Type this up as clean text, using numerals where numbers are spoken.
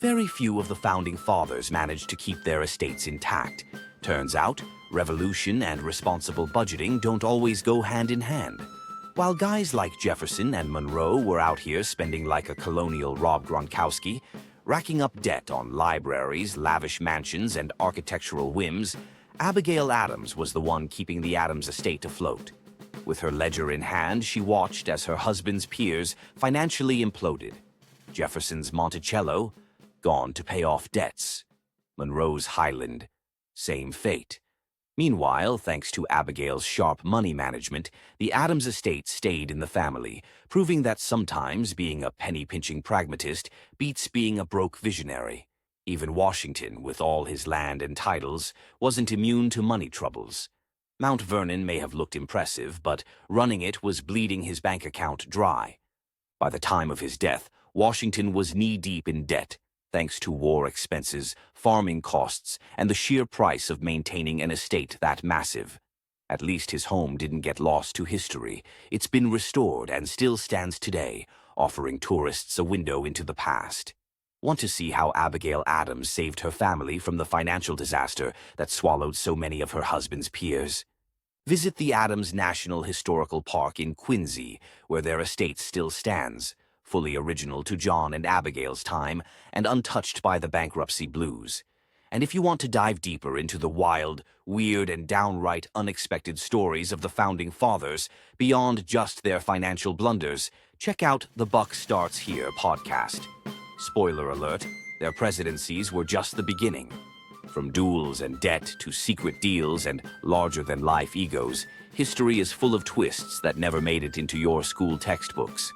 very few of the founding fathers managed to keep their estates intact. Turns out, revolution and responsible budgeting don't always go hand in hand. While guys like Jefferson and Monroe were out here spending like a colonial Rob Gronkowski, racking up debt on libraries, lavish mansions, and architectural whims, Abigail Adams was the one keeping the Adams estate afloat. With her ledger in hand, she watched as her husband's peers financially imploded. Jefferson's Monticello, gone to pay off debts. Monroe's Highland, same fate. Meanwhile, thanks to Abigail's sharp money management, the Adams estate stayed in the family, proving that sometimes being a penny-pinching pragmatist beats being a broke visionary. Even Washington, with all his land and titles, wasn't immune to money troubles. Mount Vernon may have looked impressive, but running it was bleeding his bank account dry. By the time of his death, Washington was knee-deep in debt, thanks to war expenses, farming costs, and the sheer price of maintaining an estate that massive. At least his home didn't get lost to history. It's been restored and still stands today, offering tourists a window into the past. Want to see how Abigail Adams saved her family from the financial disaster that swallowed so many of her husband's peers? Visit the Adams National Historical Park in Quincy, where their estate still stands, fully original to John and Abigail's time and untouched by the bankruptcy blues. And if you want to dive deeper into the wild, weird, and downright unexpected stories of the Founding Fathers, beyond just their financial blunders, check out the Buck Starts Here podcast. Spoiler alert, their presidencies were just the beginning. From duels and debt to secret deals and larger-than-life egos, history is full of twists that never made it into your school textbooks.